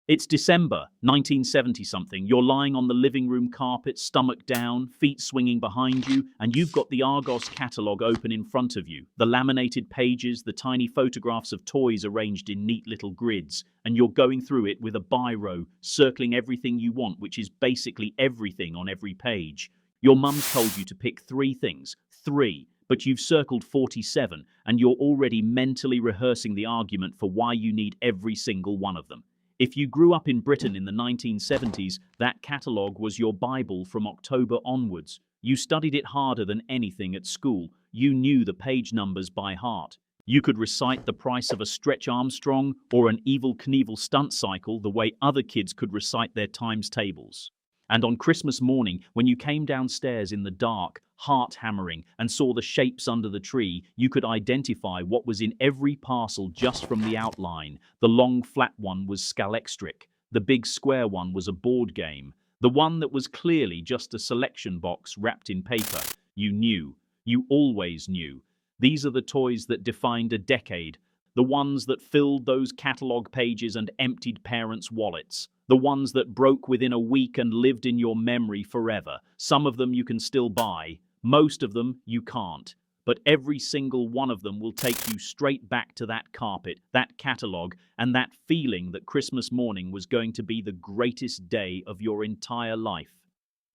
It's December 1970-something. You're lying on the living room carpet, stomach down, feet swinging behind you, and you've got the Argos catalogue open in front of you. The laminated pages, the tiny photographs of toys arranged in neat little grids, and you're going through it with a biro, circling everything you want, which is basically everything on every page. Your mum's told you to pick three things. Three. But you've circled 47, and you're already mentally rehearsing the argument for why you need every single one of them. If you grew up in Britain in the 1970s, that catalogue was your Bible from October onwards. You studied it harder than anything at school. You knew the page numbers by heart. You could recite the price of a Stretch Armstrong or an Evel Knievel stunt cycle the way other kids could recite their times tables. And on Christmas morning, when you came downstairs in the dark, heart hammering, and saw the shapes under the tree, you could identify what was in every parcel just from the outline. The long flat one was Scalextric. The big square one was a board game. The one that was clearly just a selection box wrapped in paper. You knew. You always knew. These are the toys that defined a decade. The ones that filled those catalogue pages and emptied parents' wallets. The ones that broke within a week and lived in your memory forever. Some of them you can still buy. Most of them you can't. But every single one of them will take you straight back to that carpet, that catalogue, and that feeling that Christmas morning was going to be the greatest day of your entire life.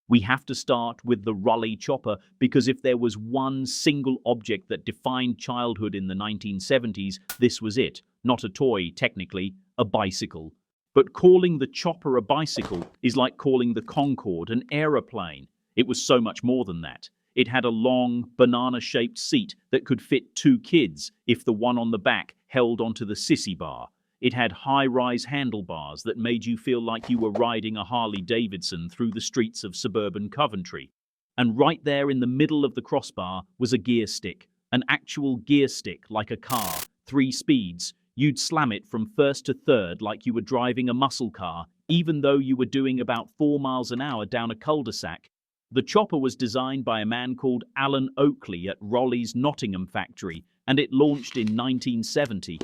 We have to start with the Raleigh chopper, because if there was one single object that defined childhood in the 1970s, this was it. Not a toy, technically, a bicycle. But calling the chopper a bicycle is like calling the Concorde an aeroplane. It was so much more than that. It had a long, banana-shaped seat that could fit two kids if the one on the back held onto the sissy bar. It had high-rise handlebars that made you feel like you were riding a Harley-Davidson through the streets of suburban Coventry. And right there in the middle of the crossbar was a gear stick, an actual gear stick like a car, 3 speeds. You'd slam it from first to third like you were driving a muscle car, even though you were doing about 4 miles an hour down a cul-de-sac. The chopper was designed by a man called Alan Oakley at Raleigh's Nottingham factory, and it launched in 1970.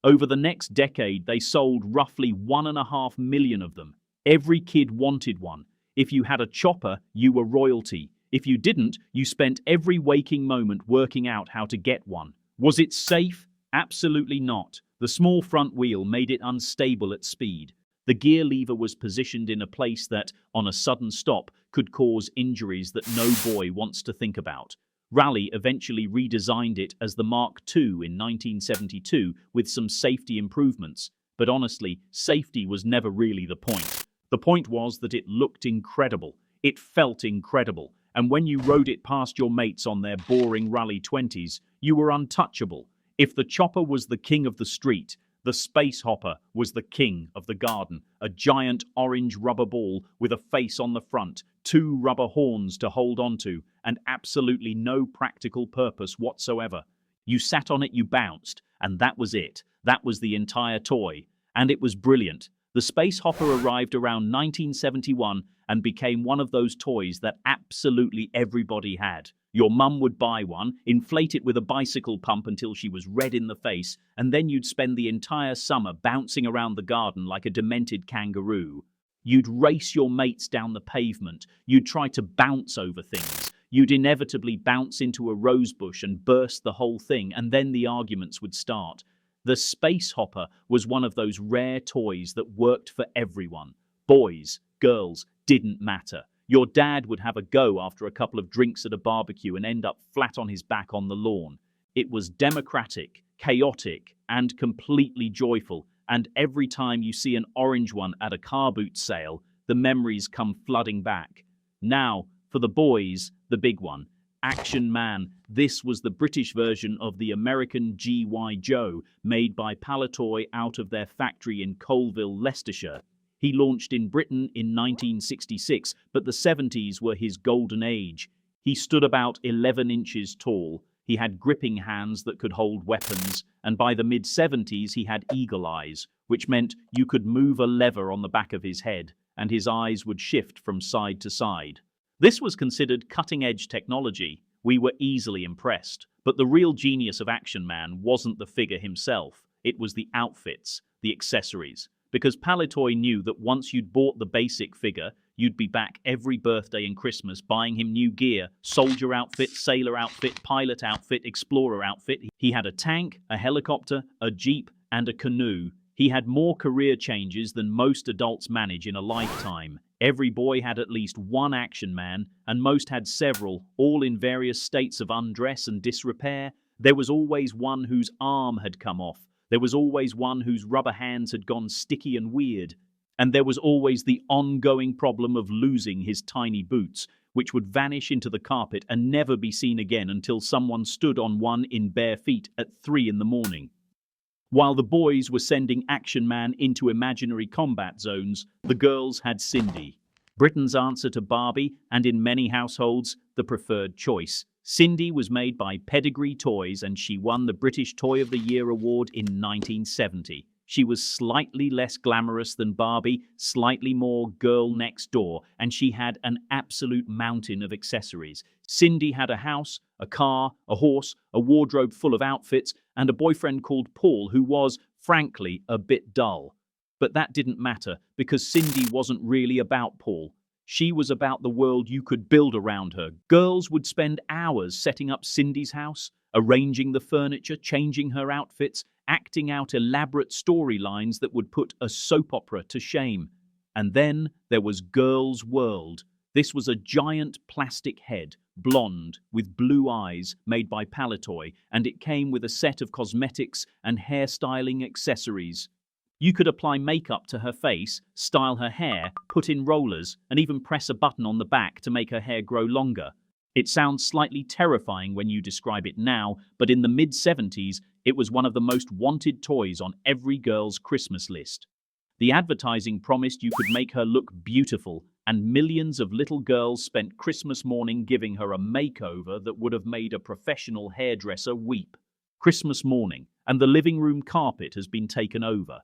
Over the next decade, they sold roughly 1.5 million of them. Every kid wanted one. If you had a chopper, you were royalty. If you didn't, you spent every waking moment working out how to get one. Was it safe? Absolutely not. The small front wheel made it unstable at speed. The gear lever was positioned in a place that, on a sudden stop, could cause injuries that no boy wants to think about. Raleigh eventually redesigned it as the Mark II in 1972 with some safety improvements. But honestly, safety was never really the point. The point was that it looked incredible. It felt incredible. And when you rode it past your mates on their boring Raleigh 20s, you were untouchable. If the chopper was the king of the street, the space hopper was the king of the garden. A giant orange rubber ball with a face on the front, 2 rubber horns to hold onto, and absolutely no practical purpose whatsoever. You sat on it, you bounced, and that was it. That was the entire toy. And it was brilliant. The space hopper arrived around 1971 and became one of those toys that absolutely everybody had. Your mum would buy one, inflate it with a bicycle pump until she was red in the face, and then you'd spend the entire summer bouncing around the garden like a demented kangaroo. You'd race your mates down the pavement. You'd try to bounce over things. You'd inevitably bounce into a rose bush and burst the whole thing, and then the arguments would start. The space hopper was one of those rare toys that worked for everyone. Boys, girls, didn't matter. Your dad would have a go after a couple of drinks at a barbecue and end up flat on his back on the lawn. It was democratic, chaotic, and completely joyful. And every time you see an orange one at a car boot sale, the memories come flooding back. Now, for the boys, the big one. Action Man. This was the British version of the American G.I. Joe, made by Palitoy out of their factory in Colville, Leicestershire. He launched in Britain in 1966, but the 70s were his golden age. He stood about 11 inches tall. He had gripping hands that could hold weapons, and by the mid-70s he had eagle eyes, which meant you could move a lever on the back of his head, and his eyes would shift from side to side. This was considered cutting-edge technology. We were easily impressed. But the real genius of Action Man wasn't the figure himself. It was the outfits, the accessories. because Palitoy knew that once you'd bought the basic figure, you'd be back every birthday and Christmas buying him new gear, soldier outfit, sailor outfit, pilot outfit, explorer outfit. He had a tank, a helicopter, a jeep, and a canoe. He had more career changes than most adults manage in a lifetime. Every boy had at least one action man, and most had several, all in various states of undress and disrepair. There was always one whose arm had come off. There was always one whose rubber hands had gone sticky and weird. And there was always the ongoing problem of losing his tiny boots, which would vanish into the carpet and never be seen again until someone stood on one in bare feet at 3 in the morning. While the boys were sending Action Man into imaginary combat zones, the girls had Cindy, Britain's answer to Barbie, and in many households, the preferred choice. Cindy was made by Pedigree Toys, and she won the British Toy of the Year award in 1970. She was slightly less glamorous than Barbie, slightly more girl next door, and she had an absolute mountain of accessories. Cindy had a house, a car, a horse, a wardrobe full of outfits, and a boyfriend called Paul who was, frankly, a bit dull. But that didn't matter, because Cindy wasn't really about Paul. She was about the world you could build around her. Girls would spend hours setting up Cindy's house, arranging the furniture, changing her outfits, acting out elaborate storylines that would put a soap opera to shame. And then there was Girl's World. This was a giant plastic head, blonde, with blue eyes, made by Palitoy, and it came with a set of cosmetics and hairstyling accessories. You could apply makeup to her face, style her hair, put in rollers, and even press a button on the back to make her hair grow longer. It sounds slightly terrifying when you describe it now, but in the mid-70s, it was one of the most wanted toys on every girl's Christmas list. The advertising promised you could make her look beautiful, and millions of little girls spent Christmas morning giving her a makeover that would have made a professional hairdresser weep. Christmas morning, and the living room carpet has been taken over.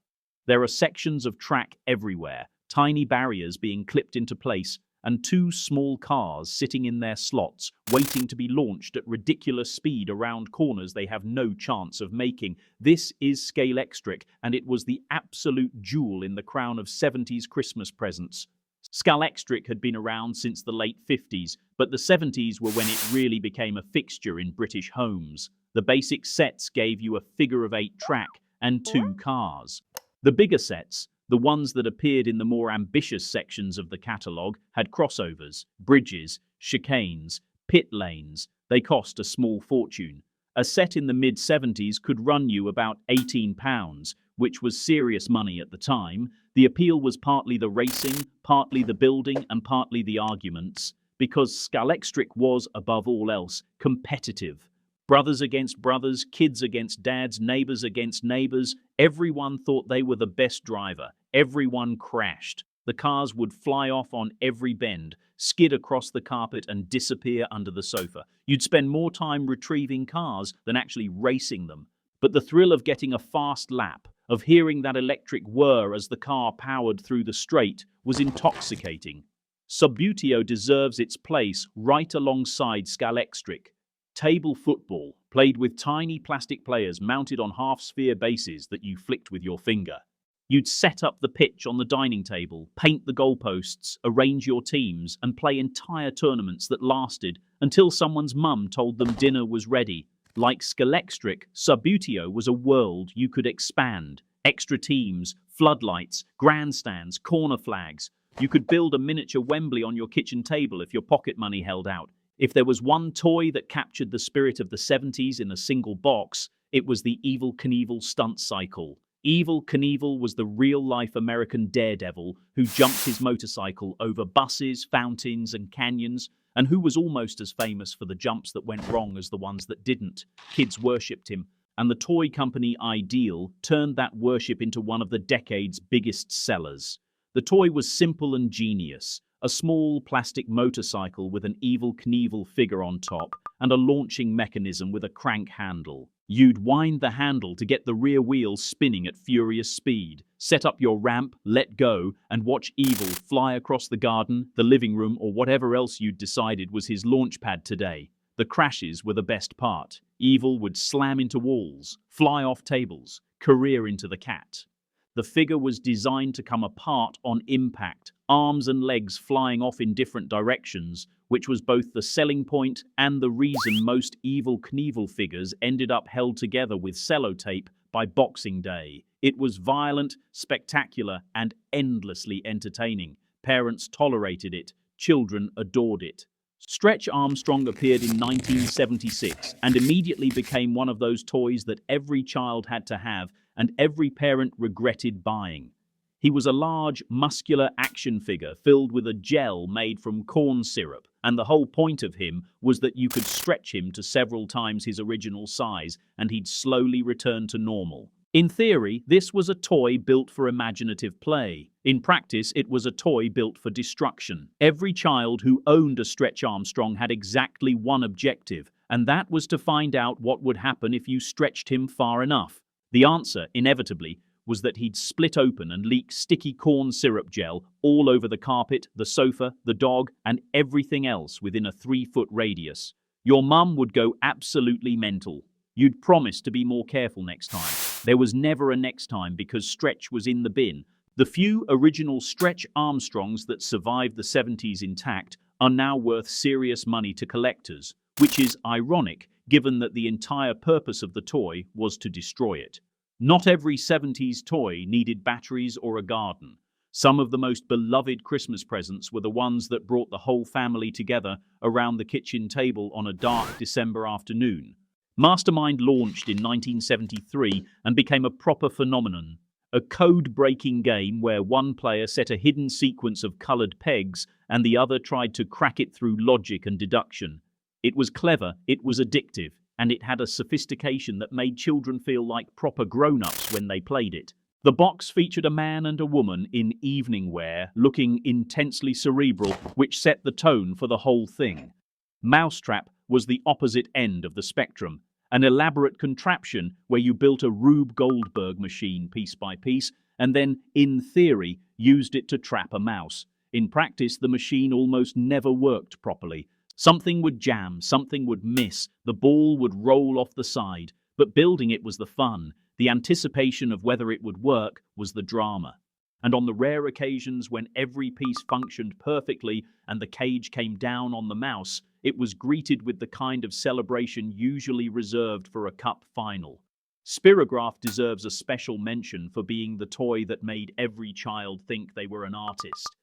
There are sections of track everywhere, tiny barriers being clipped into place, and 2 small cars sitting in their slots, waiting to be launched at ridiculous speed around corners they have no chance of making. This is Scalextric, and it was the absolute jewel in the crown of 70s Christmas presents. Scalextric had been around since the late 50s, but the 70s were when it really became a fixture in British homes. The basic sets gave you a figure of 8 track and 2 cars. The bigger sets, the ones that appeared in the more ambitious sections of the catalogue, had crossovers, bridges, chicanes, pit lanes. They cost a small fortune. A set in the mid-70s could run you about £18, which was serious money at the time. The appeal was partly the racing, partly the building, and partly the arguments, because Scalextric was, above all else, competitive. Brothers against brothers, kids against dads, neighbors against neighbors. Everyone thought they were the best driver. Everyone crashed. The cars would fly off on every bend, skid across the carpet, and disappear under the sofa. You'd spend more time retrieving cars than actually racing them. But the thrill of getting a fast lap, of hearing that electric whir as the car powered through the straight, was intoxicating. Subbuteo deserves its place right alongside Scalextric. Table football, played with tiny plastic players mounted on half-sphere bases that you flicked with your finger. You'd set up the pitch on the dining table, paint the goalposts, arrange your teams, and play entire tournaments that lasted until someone's mum told them dinner was ready. Like Scalextric, Subbuteo was a world you could expand. Extra teams, floodlights, grandstands, corner flags. You could build a miniature Wembley on your kitchen table if your pocket money held out. If there was one toy that captured the spirit of the 70s in a single box, it was the Evel Knievel stunt cycle. Evel Knievel was the real-life American daredevil who jumped his motorcycle over buses, fountains, and canyons, and who was almost as famous for the jumps that went wrong as the ones that didn't. Kids worshipped him, and the toy company Ideal turned that worship into one of the decade's biggest sellers. The toy was simple and genius. A small plastic motorcycle with an Evel Knievel figure on top and a launching mechanism with a crank handle. You'd wind the handle to get the rear wheels spinning at furious speed, set up your ramp, let go, and watch Evel fly across the garden, the living room, or whatever else you'd decided was his launch pad today. The crashes were the best part. Evel would slam into walls, fly off tables, career into the cat. The figure was designed to come apart on impact, arms and legs flying off in different directions, which was both the selling point and the reason most Evel Knievel figures ended up held together with sellotape by Boxing Day. It was violent, spectacular, and endlessly entertaining. Parents tolerated it, children adored it. Stretch Armstrong appeared in 1976 and immediately became one of those toys that every child had to have and every parent regretted buying. He was a large, muscular action figure filled with a gel made from corn syrup, and the whole point of him was that you could stretch him to several times his original size and he'd slowly return to normal. In theory, this was a toy built for imaginative play. In practice, it was a toy built for destruction. Every child who owned a Stretch Armstrong had exactly one objective, and that was to find out what would happen if you stretched him far enough. The answer, inevitably, was that he'd split open and leak sticky corn syrup gel all over the carpet, the sofa, the dog, and everything else within a 3-foot radius. Your mum would go absolutely mental. You'd promise to be more careful next time. There was never a next time because Stretch was in the bin. The few original Stretch Armstrongs that survived the 70s intact are now worth serious money to collectors, which is ironic given that the entire purpose of the toy was to destroy it. Not every 70s toy needed batteries or a garden. Some of the most beloved Christmas presents were the ones that brought the whole family together around the kitchen table on a dark December afternoon. Mastermind launched in 1973 and became a proper phenomenon. A code-breaking game where one player set a hidden sequence of colored pegs and the other tried to crack it through logic and deduction. It was clever, it was addictive, and it had a sophistication that made children feel like proper grown-ups when they played it. The box featured a man and a woman in evening wear, looking intensely cerebral, which set the tone for the whole thing. Mousetrap was the opposite end of the spectrum, an elaborate contraption where you built a Rube Goldberg machine piece by piece and then, in theory, used it to trap a mouse. In practice, the machine almost never worked properly. Something would jam, something would miss, the ball would roll off the side, but building it was the fun. The anticipation of whether it would work was the drama. And on the rare occasions when every piece functioned perfectly and the cage came down on the mouse, it was greeted with the kind of celebration usually reserved for a cup final. Spirograph deserves a special mention for being the toy that made every child think they were an artist.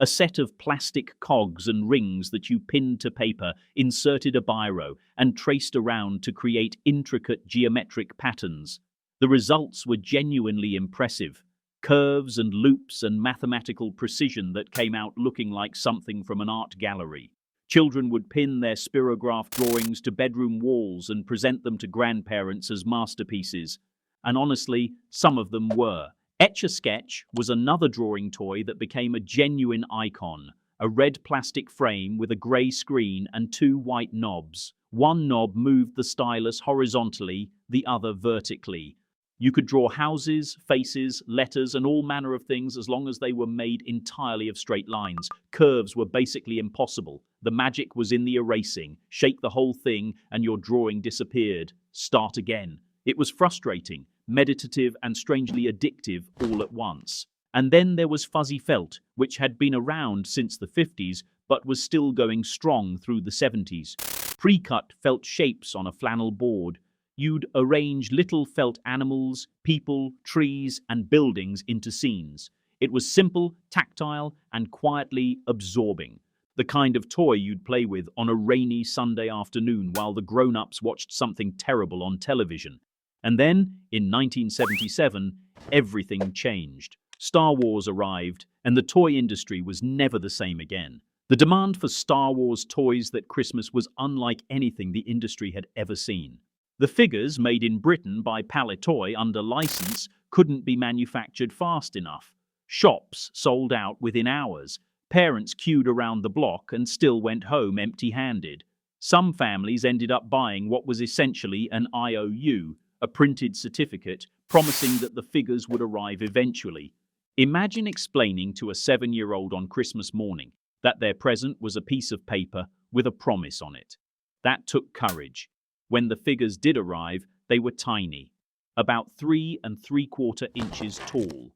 A set of plastic cogs and rings that you pinned to paper, inserted a biro, and traced around to create intricate geometric patterns. The results were genuinely impressive. Curves and loops and mathematical precision that came out looking like something from an art gallery. Children would pin their spirograph drawings to bedroom walls and present them to grandparents as masterpieces. And honestly, some of them were. Etch-a-Sketch was another drawing toy that became a genuine icon. A red plastic frame with a grey screen and 2 white knobs. One knob moved the stylus horizontally, the other vertically. You could draw houses, faces, letters, and all manner of things as long as they were made entirely of straight lines. Curves were basically impossible. The magic was in the erasing. Shake the whole thing and your drawing disappeared. Start again. It was frustrating, meditative, and strangely addictive all at once. And then there was fuzzy felt, which had been around since the 50s, but was still going strong through the 70s. Pre-cut felt shapes on a flannel board. You'd arrange little felt animals, people, trees, and buildings into scenes. It was simple, tactile, and quietly absorbing. The kind of toy you'd play with on a rainy Sunday afternoon while the grown-ups watched something terrible on television. And then, in 1977, everything changed. Star Wars arrived, and the toy industry was never the same again. The demand for Star Wars toys that Christmas was unlike anything the industry had ever seen. The figures, made in Britain by Palitoy under license, couldn't be manufactured fast enough. Shops sold out within hours. Parents queued around the block and still went home empty-handed. Some families ended up buying what was essentially an IOU, a printed certificate, promising that the figures would arrive eventually. Imagine explaining to a 7-year-old on Christmas morning that their present was a piece of paper with a promise on it. That took courage. When the figures did arrive, they were tiny. about 3¾ inches tall.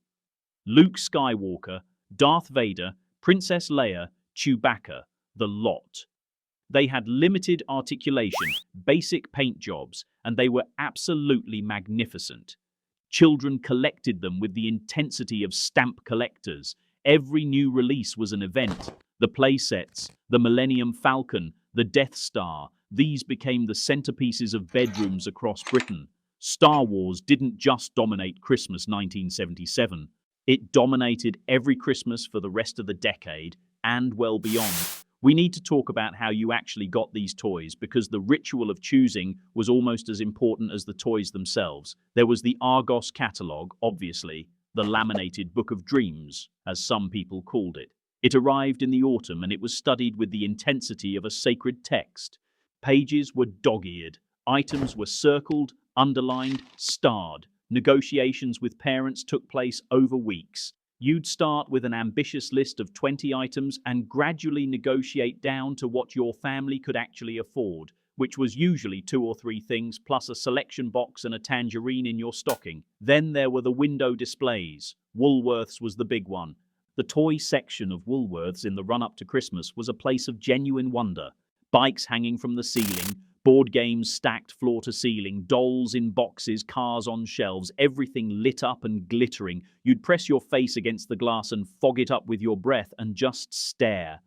Luke Skywalker, Darth Vader, Princess Leia, Chewbacca, the lot. They had limited articulation, basic paint jobs, and they were absolutely magnificent. Children collected them with the intensity of stamp collectors. Every new release was an event. The playsets, the Millennium Falcon, the Death Star, these became the centerpieces of bedrooms across Britain. Star Wars didn't just dominate Christmas 1977. It dominated every Christmas for the rest of the decade and well beyond. We need to talk about how you actually got these toys, because the ritual of choosing was almost as important as the toys themselves. There was the Argos catalogue, obviously, the laminated Book of Dreams, as some people called it. It arrived in the autumn and it was studied with the intensity of a sacred text. Pages were dog-eared, items were circled, underlined, starred. Negotiations with parents took place over weeks. You'd start with an ambitious list of 20 items and gradually negotiate down to what your family could actually afford, which was usually 2 or 3 things plus a selection box and a tangerine in your stocking. Then there were the window displays. Woolworths was the big one. The toy section of Woolworths in the run-up to Christmas was a place of genuine wonder. Bikes hanging from the ceiling, board games stacked floor to ceiling, dolls in boxes, cars on shelves, everything lit up and glittering. You'd press your face against the glass and fog it up with your breath and just stare.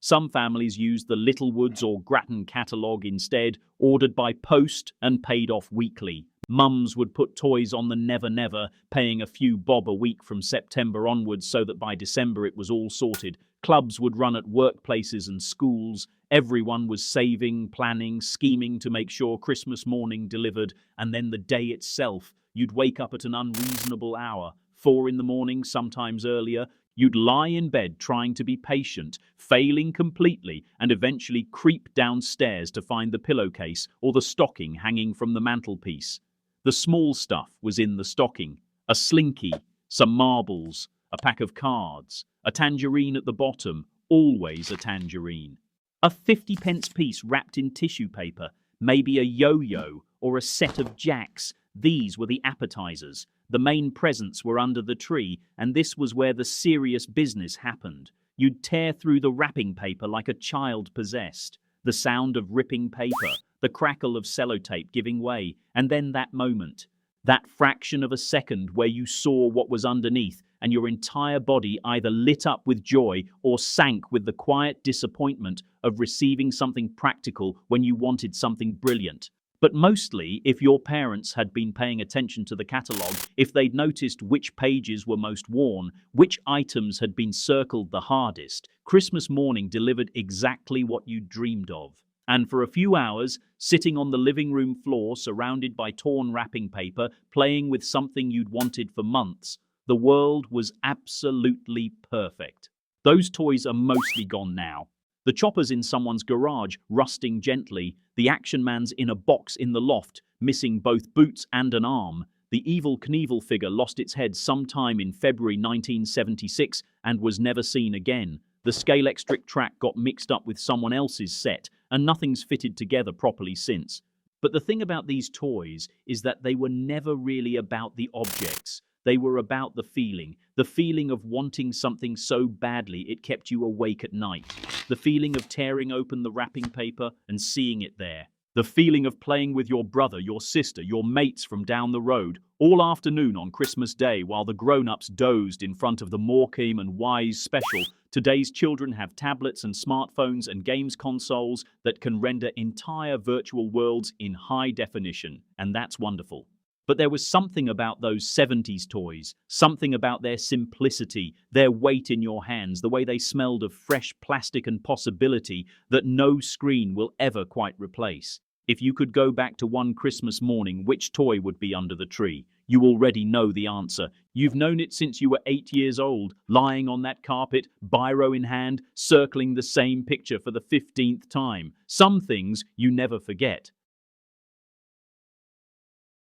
Some families used the Littlewoods or Grattan catalogue instead, ordered by post and paid off weekly. Mums would put toys on the Never Never, paying a few bob a week from September onwards so that by December it was all sorted. Clubs would run at workplaces and schools. Everyone was saving, planning, scheming to make sure Christmas morning delivered, and then the day itself. You'd wake up at an unreasonable hour, 4 in the morning, sometimes earlier. You'd lie in bed trying to be patient, failing completely, and eventually creep downstairs to find the pillowcase or the stocking hanging from the mantelpiece. The small stuff was in the stocking: a slinky, some marbles, a pack of cards, a tangerine at the bottom, always a tangerine. A 50-pence piece wrapped in tissue paper, maybe a yo-yo or a set of jacks. These were the appetizers. The main presents were under the tree, and this was where the serious business happened. You'd tear through the wrapping paper like a child possessed. The sound of ripping paper, the crackle of sellotape giving way, and then that moment, that fraction of a second where you saw what was underneath, and your entire body either lit up with joy or sank with the quiet disappointment of receiving something practical when you wanted something brilliant. But mostly, if your parents had been paying attention to the catalogue, if they'd noticed which pages were most worn, which items had been circled the hardest, Christmas morning delivered exactly what you dreamed of. And for a few hours, sitting on the living room floor surrounded by torn wrapping paper, playing with something you'd wanted for months, the world was absolutely perfect. Those toys are mostly gone now. The chopper's in someone's garage, rusting gently. The Action Man's in a box in the loft, missing both boots and an arm. The Evel Knievel figure lost its head sometime in February 1976 and was never seen again. The Scalextric track got mixed up with someone else's set, and nothing's fitted together properly since. But the thing about these toys is that they were never really about the objects. They were about the feeling of wanting something so badly it kept you awake at night, the feeling of tearing open the wrapping paper and seeing it there, the feeling of playing with your brother, your sister, your mates from down the road, all afternoon on Christmas Day while the grown-ups dozed in front of the Morecambe and Wise special. Today's children have tablets and smartphones and games consoles that can render entire virtual worlds in high definition, and that's wonderful. But there was something about those 70s toys, something about their simplicity, their weight in your hands, the way they smelled of fresh plastic and possibility that no screen will ever quite replace. If you could go back to one Christmas morning, which toy would be under the tree? You already know the answer. You've known it since you were 8 years old, lying on that carpet, biro in hand, circling the same picture for the 15th time. Some things you never forget.